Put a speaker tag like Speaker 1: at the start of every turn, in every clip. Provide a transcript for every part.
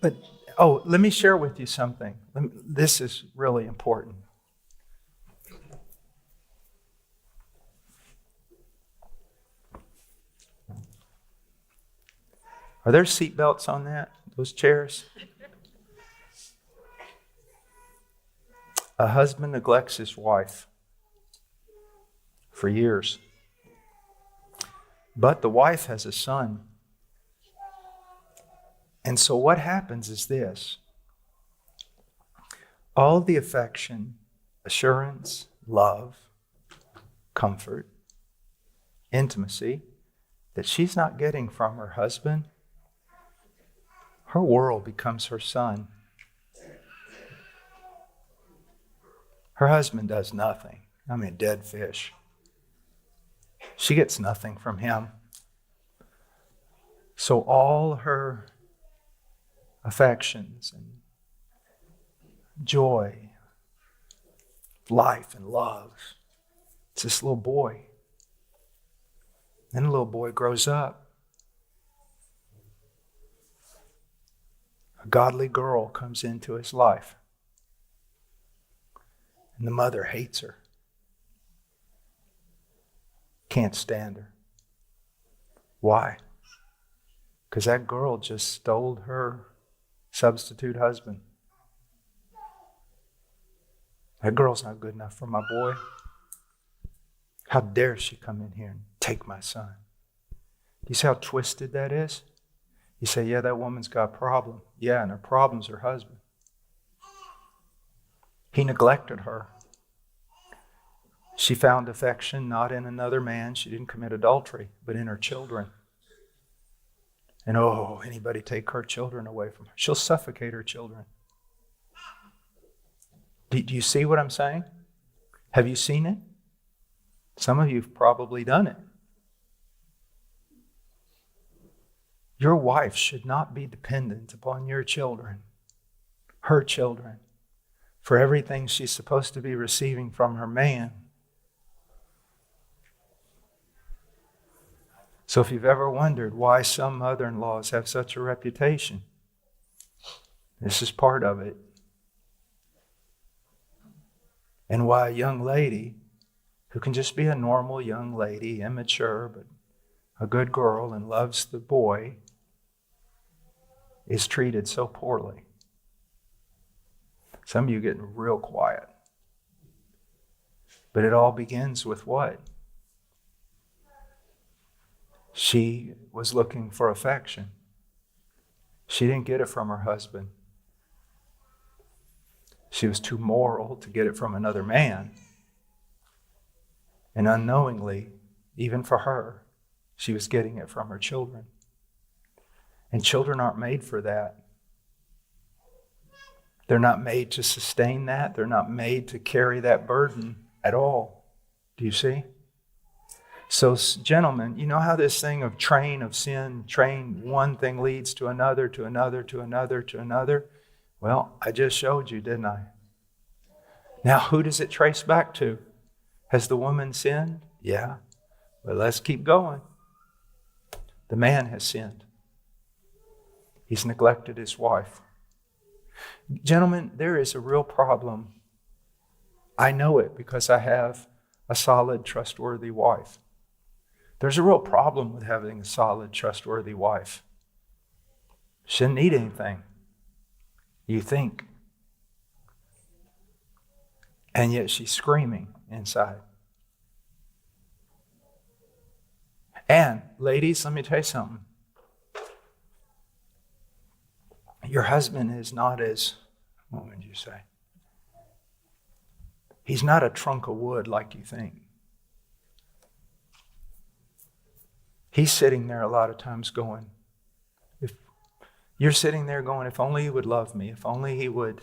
Speaker 1: But let me share with you something. This is really important. Are there seat belts on those chairs? A husband neglects his wife for years. But the wife has a son. And so what happens is this. All the affection, assurance, love, comfort, intimacy that she's not getting from her husband, her world becomes her son. Her husband does nothing. I mean, dead fish. She gets nothing from him. So all her affections and joy, life and love, it's this little boy. Then the little boy grows up. A godly girl comes into his life. And the mother hates her. Can't stand her. Why? Because that girl just stole her substitute husband. That girl's not good enough for my boy. How dare she come in here and take my son? Do you see how twisted that is? You say, yeah, that woman's got a problem. Yeah, and her problem's her husband. He neglected her. She found affection not in another man. She didn't commit adultery, but in her children. And anybody take her children away from her. She'll suffocate her children. Do you see what I'm saying? Have you seen it? Some of you have probably done it. Your wife should not be dependent upon your children, her children, for everything she's supposed to be receiving from her man. So if you've ever wondered why some mother-in-laws have such a reputation, this is part of it. And why a young lady who can just be a normal young lady, immature, but a good girl and loves the boy, is treated so poorly. Some of you are getting real quiet. But it all begins with what? She was looking for affection. She didn't get it from her husband. She was too moral to get it from another man. And unknowingly, even for her, she was getting it from her children. And children aren't made for that. They're not made to sustain that. They're not made to carry that burden at all. Do you see? So, gentlemen, you know how this thing of sin, one thing leads to another, to another, to another, to another? Well, I just showed you, didn't I? Now, who does it trace back to? Has the woman sinned? Yeah. But let's keep going. The man has sinned. He's neglected his wife. Gentlemen, there is a real problem. I know it because I have a solid, trustworthy wife. There's a real problem with having a solid, trustworthy wife. She doesn't need anything, you think. And yet she's screaming inside. And ladies, let me tell you something. Your husband is not what would you say? He's not a trunk of wood like you think. He's sitting there a lot of times going, if only he would love me, if only he would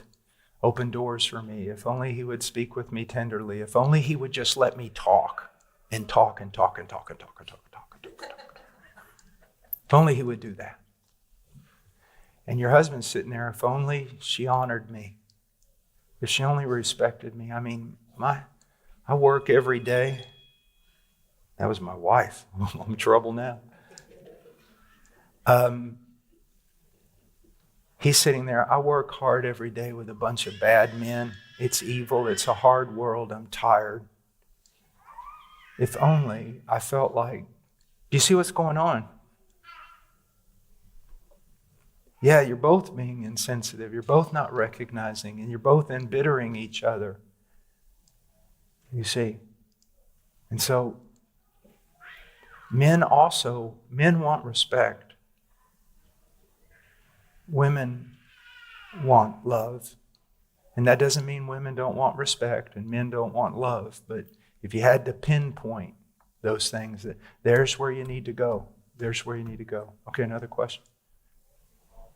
Speaker 1: open doors for me, if only he would speak with me tenderly, if only he would just let me talk and talk and talk and talk and talk and talk and talk and talk and talk. If only he would do that. And your husband's sitting there, if only she honored me, if she only respected me. I mean, I work every day. That was my wife. I'm in trouble now. He's sitting there, I work hard every day with a bunch of bad men. It's evil. It's a hard world. I'm tired. If only I felt like, do you see what's going on? Yeah, you're both being insensitive. You're both not recognizing, and you're both embittering each other. You see? And so, men want respect. Women want love. And that doesn't mean women don't want respect and men don't want love. But if you had to pinpoint those things, there's where you need to go. There's where you need to go. Okay, another question.